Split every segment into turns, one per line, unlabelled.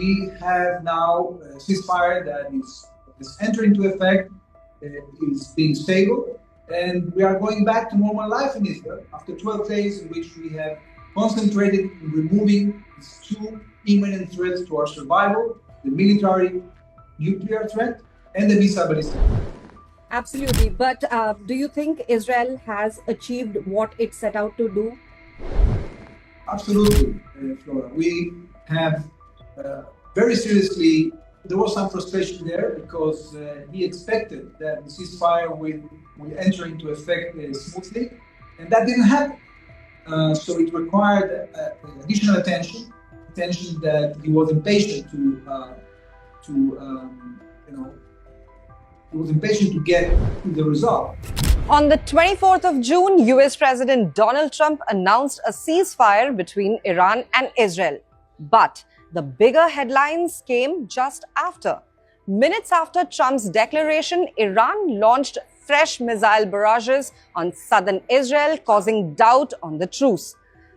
we have now a ceasefire that is entering into effect, is being stable, and we are going back to normal life in Israel after 12 days in which we have concentrated in removing these two imminent threats to our survival: the military nuclear threat and the missile ballistic.
Absolutely. But do you think Israel has achieved what it set out to do?
Absolutely, Flora. We have very seriously, there was some frustration there because he expected that the ceasefire will enter into effect smoothly, and that didn't happen. So it required additional attention that he was impatient he was impatient to get to the result.
On the 24th of June, US President Donald Trump announced a ceasefire between Iran and Israel. But the bigger headlines came just after. Minutes after Trump's declaration, Iran launched fresh missile barrages on southern Israel, causing doubt on the truce.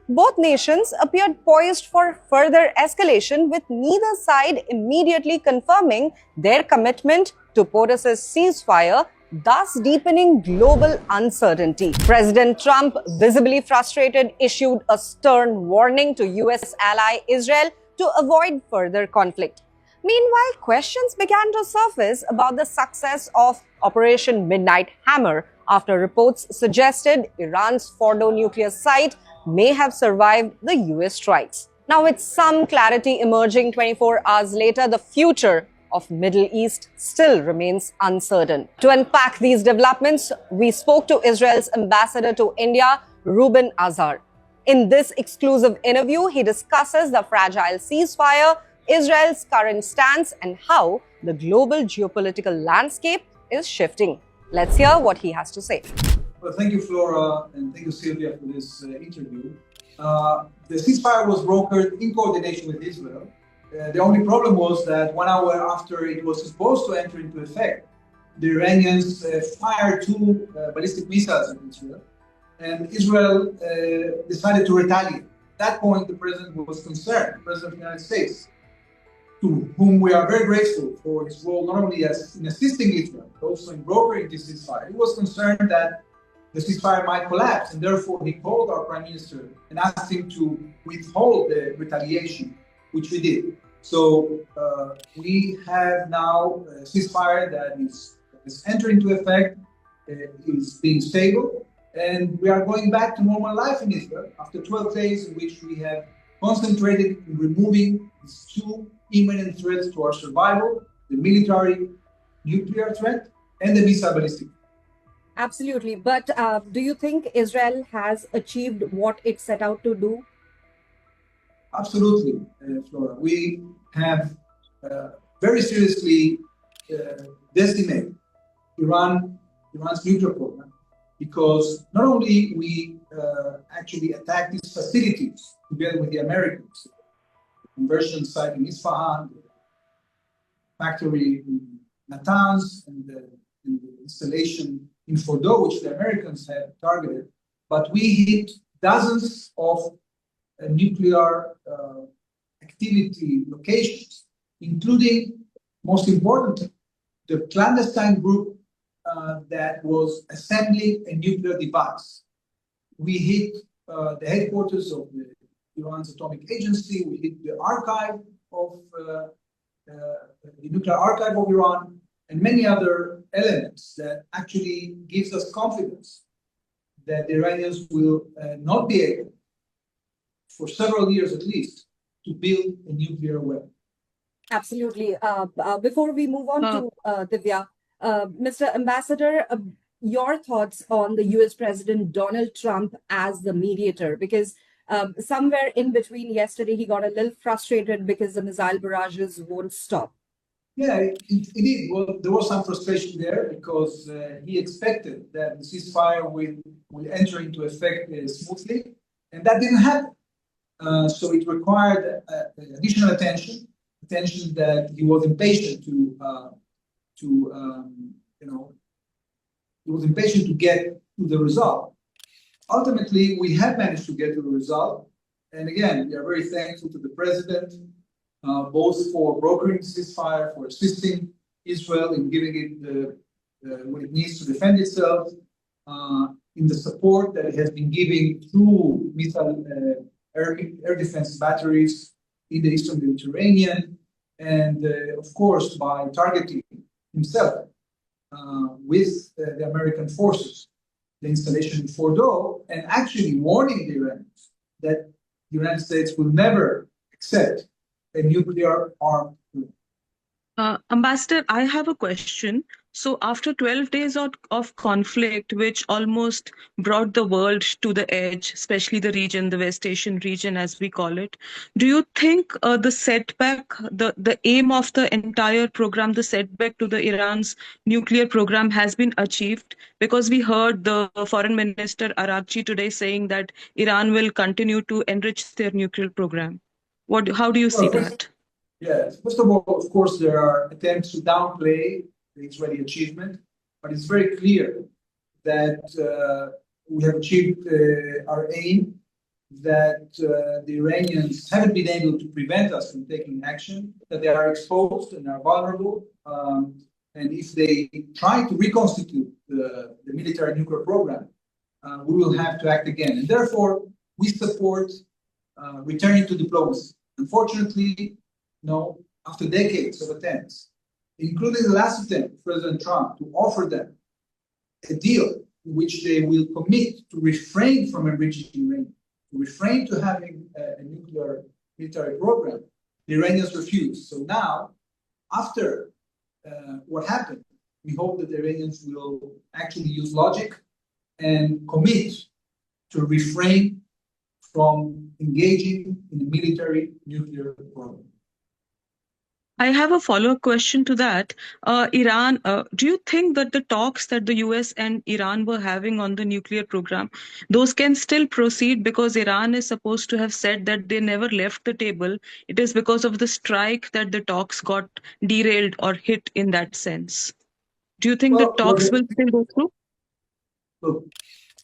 Both nations appeared poised for further escalation, with neither side immediately confirming their commitment to Podes's ceasefire, thus deepening global uncertainty. President Trump, visibly frustrated, issued a stern warning to US ally Israel to avoid further conflict. Meanwhile, questions began to surface about the success of Operation Midnight Hammer after reports suggested Iran's Fordow nuclear site may have survived the US strikes. Now, with some clarity emerging 24 hours later, the future of Middle East still remains uncertain. To unpack these developments, we spoke to Israel's ambassador to India, Reuben Azhar. In this exclusive interview, he discusses the fragile ceasefire, Israel's current stance, and how the global geopolitical landscape is shifting. Let's hear what he has to say.
Well, thank you, Flora, and thank you, Sylvia, for this interview. The ceasefire was brokered in coordination with Israel. The only problem was that 1 hour after it was supposed to enter into effect, the Iranians fired two ballistic missiles at Israel, and Israel decided to retaliate. At that point, the president was concerned, the president of the United States, to whom we are very grateful for his role not only in assisting Israel, but also in brokering this ceasefire. He was concerned that the ceasefire might collapse, and therefore he called our prime minister and asked him to withhold the retaliation, which we did. So we have now a ceasefire that is entering into effect, is being stable, and we are going back to normal life in Israel after 12 days in which we have concentrated in removing these two imminent threats to our survival: the military nuclear threat and the missile ballistic.
Absolutely. But do you think Israel has achieved what it set out to do?
Absolutely, Flora. We have very seriously decimated Iran's nuclear program, because not only we actually attacked these facilities together with the Americans, the conversion site in Isfahan, the factory in Natanz, and the installation in Fordow, which the Americans had targeted, but we hit dozens of nuclear activity locations, including, most importantly, the clandestine group that was assembling a nuclear device. We hit the headquarters of Iran's atomic agency. We hit the archive of the nuclear archive of Iran, and many other elements that actually gives us confidence that the Iranians will not be able, for several years at least, to build a nuclear weapon.
Absolutely. Before we move on to Divya, Mr. Ambassador, your thoughts on the US President Donald Trump as the mediator, because somewhere in between yesterday, he got a little frustrated because the missile barrages won't stop.
Yeah, indeed. Well, there was some frustration there because he expected that the ceasefire will enter into effect smoothly, and that didn't happen. So it required additional attention that he was impatient he was impatient to get to the result. Ultimately, we have managed to get to the result, and again, we are very thankful to the president both for brokering ceasefire, for assisting Israel in giving it what it needs to defend itself, in the support that it has been giving through missile air defense batteries in the Eastern Mediterranean, and of course by targeting himself with the American forces, the installation in Fordow, and actually warning the Iranians that the United States will never accept a nuclear armed group.
Ambassador, I have a question. So, after 12 days of conflict, which almost brought the world to the edge, especially the region, the West Asian region, as we call it, do you think the setback, the aim of the entire program, the setback to the Iran's nuclear program has been achieved? Because we heard the Foreign Minister Arakchi today saying that Iran will continue to enrich their nuclear program. How do you see that?
Yes. First of all, of course, there are attempts to downplay the Israeli achievement, but it's very clear that we have achieved our aim, that the Iranians haven't been able to prevent us from taking action, that they are exposed and are vulnerable. And if they try to reconstitute the military nuclear program, we will have to act again. And therefore, we support returning to diplomacy. Unfortunately, after decades of attempts, including the last attempt of President Trump to offer them a deal in which they will commit to refrain from enriching uranium, to refrain to having a nuclear military program, the Iranians refused. So now, after what happened, we hope that the Iranians will actually use logic and commit to refrain from engaging in a military nuclear program.
I have a follow-up question to that. Iran, do you think that the talks that the US and Iran were having on the nuclear program, those can still proceed because Iran is supposed to have said that they never left the table? It is because of the strike that the talks got derailed or hit in that sense. Do you think the talks will still go through?
Look,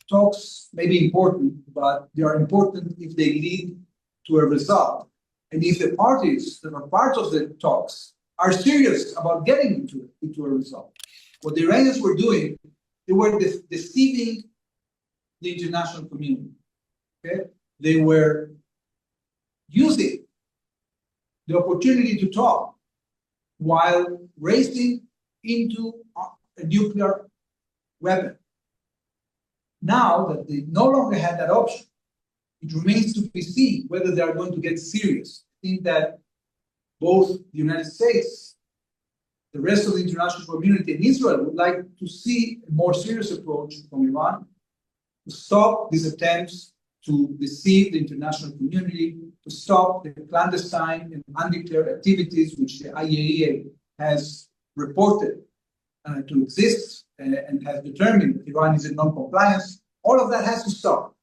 talks may be important, but they are important if they lead to a result. And if the parties that are part of the talks are serious about getting into a result. What the Iranians were doing, they were deceiving the international community. Okay? They were using the opportunity to talk while racing into a nuclear weapon. Now that they no longer have that option, it remains to be seen whether they are going to get serious. I think that both the United States, the rest of the international community, and Israel would like to see a more serious approach from Iran to stop these attempts to deceive the international community, to stop the clandestine and undeclared activities which the IAEA has reported to exist and has determined that Iran is in non-compliance. All of that has to stop.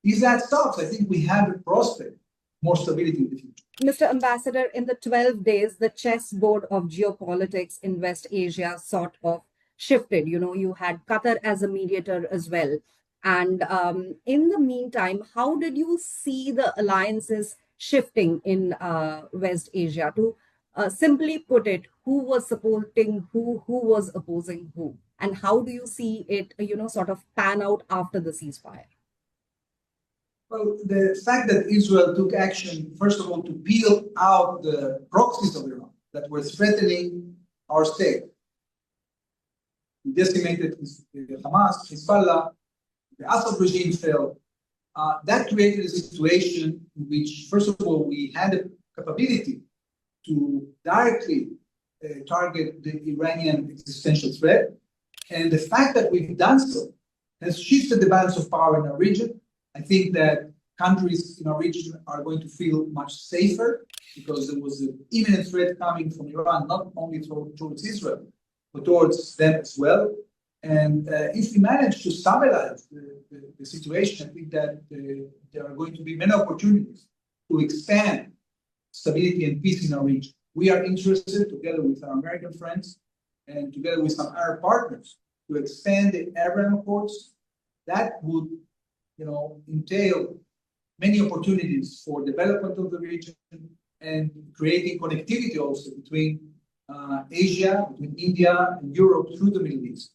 If that stops, I think we have a prospect, more stability in the future.
Mr. Ambassador, in the 12 days, the chessboard of geopolitics in West Asia sort of shifted. You had Qatar as a mediator as well. And in the meantime, how did you see the alliances shifting in West Asia? To simply put it, who was supporting who was opposing who? And how do you see it, sort of pan out after the ceasefire?
Well, the fact that Israel took action, first of all, to peel out the proxies of Iran that were threatening our state. We decimated Hamas, Hezbollah, the Assad regime fell. That created a situation in which, first of all, we had the capability to directly target the Iranian existential threat. And the fact that we've done so has shifted the balance of power in our region. I think that countries in our region are going to feel much safer because there was an imminent threat coming from Iran, not only towards Israel, but towards them as well. And if we manage to stabilize the situation, I think that there are going to be many opportunities to expand stability and peace in our region. We are interested, together with our American friends and together with some Arab partners, to expand the Abraham Accords. That would entail many opportunities for development of the region, and creating connectivity also between Asia, between India and Europe through the Middle East.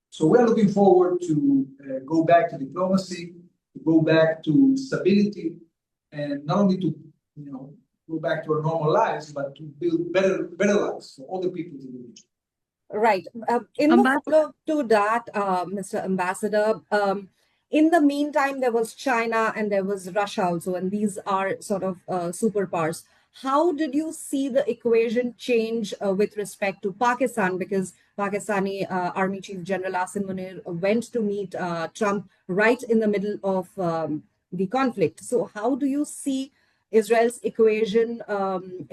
So we're looking forward to go back to diplomacy, to go back to stability, and not only to go back to our normal lives, but to build better lives for all the people in the region.
Right. In the follow-up to that, Mr. Ambassador, in the meantime, there was China and there was Russia also, and these are sort of superpowers. How did you see the equation change with respect to Pakistan? Because Pakistani Army Chief General Asim Munir went to meet Trump right in the middle of the conflict. So how do you see Israel's equation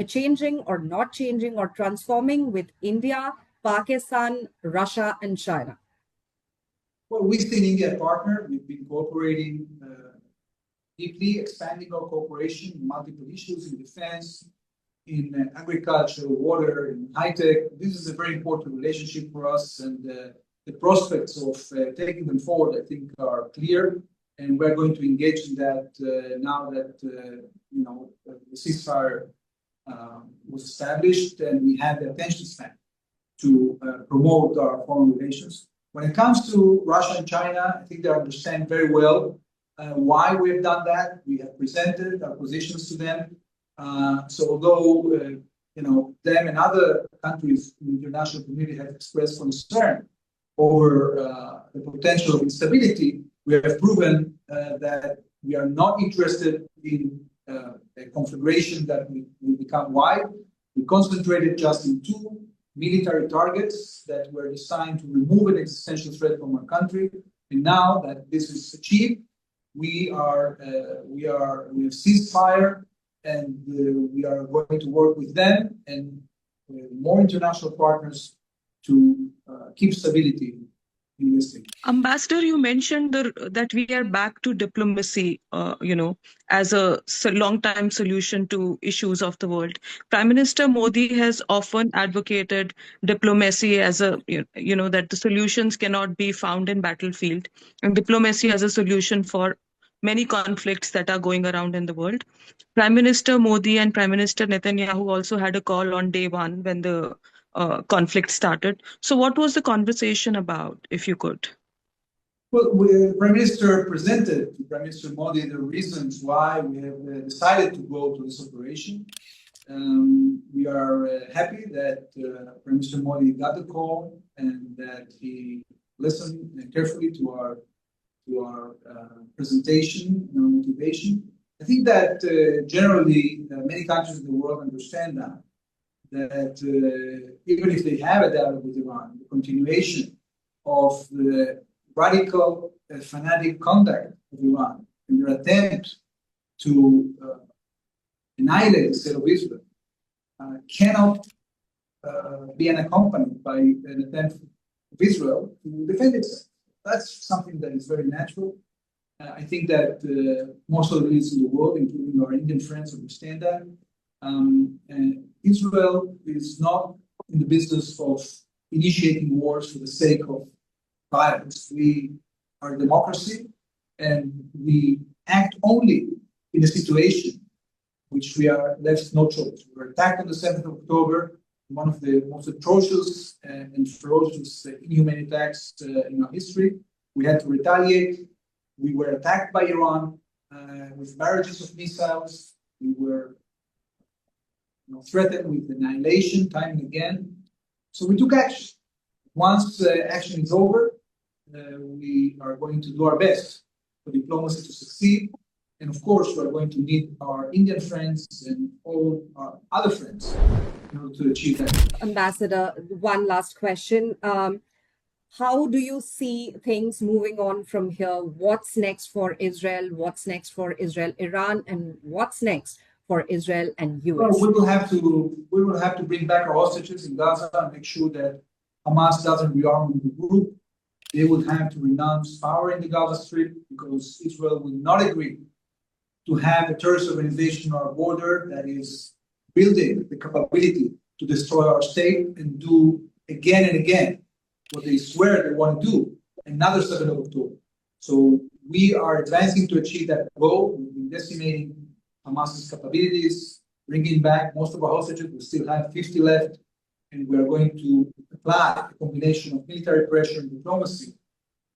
changing or not changing or transforming with India, Pakistan, Russia, and China?
Well, we've seen India a partner. We've been cooperating deeply, expanding our cooperation in multiple issues in defense, in agriculture, water, in high-tech. This is a very important relationship for us, and the prospects of taking them forward, I think, are clear. And we're going to engage in that now that the ceasefire was established, and we have the attention span to promote our foreign relations. When it comes to Russia and China, I think they understand very well why we have done that. We have presented our positions to them. So although them and other countries in the international community have expressed concern over the potential of instability, we have proven that we are not interested in a configuration that will become wide. We concentrated just in two military targets that were designed to remove an existential threat from our country. And now that this is achieved, we have ceasefire, and we are going to work with them and more international partners to keep stability in this thing.
Ambassador, you mentioned that we are back to diplomacy, as a long-time solution to issues of the world. Prime Minister Modi has often advocated diplomacy as that the solutions cannot be found in battlefield, and diplomacy as a solution for many conflicts that are going around in the world. Prime Minister Modi and Prime Minister Netanyahu also had a call on day one when the conflict started. So what was the conversation about, if you could?
Well, Prime Minister presented to Prime Minister Modi the reasons why we have decided to go to this operation. We are happy that Prime Minister Modi got the call and that he listened carefully to our presentation and our motivation. I think that generally many countries in the world understand that even if they have a dialogue with Iran, the continuation of the radical fanatic conduct of Iran and their attempt to annihilate the state of Israel cannot be unaccompanied by an attempt of Israel to defend itself. That's something that is very natural. I think that most of the leaders in the world, including our Indian friends, understand that. And Israel is not in the business of initiating wars for the sake of violence. We are a democracy, and we act only in a situation which we are left no choice. We were attacked on the 7th of October, one of the most atrocious and ferocious inhumane attacks in our history. We had to retaliate. We were attacked by Iran with barrages of missiles. We were threatened with annihilation time and again. So we took action. Once action is over, we are going to do our best for diplomacy to succeed. And of course, we are going to need our Indian friends and all our other friends in order to achieve that.
Ambassador, one last question. How do you see things moving on from here? What's next for Israel? What's next for Israel-Iran? And what's next for Israel and US?
Well, we will have to bring back our hostages in Gaza and make sure that Hamas doesn't rearm the group. They will have to renounce power in the Gaza Strip because Israel will not agree to have a terrorist organization on our border that is building the capability to destroy our state and do again and again what they swear they want to do, another 7th of October. So we are advancing to achieve that goal. We've been decimating Hamas's capabilities, bringing back most of our hostages. We still have 50 left, and we are going to apply a combination of military pressure and diplomacy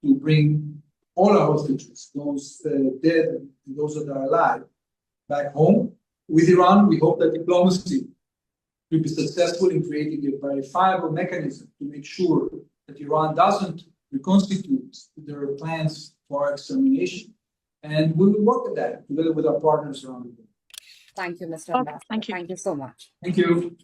to bring all our hostages, those dead and those that are alive, back home. With Iran, we hope that diplomacy will be successful in creating a verifiable mechanism to make sure that Iran doesn't reconstitute their plans for extermination. And we will work at that together with our partners around the world.
Thank you, Mr.
Okay,
Ambassador.
thank you.
Thank you so much.
Thank you.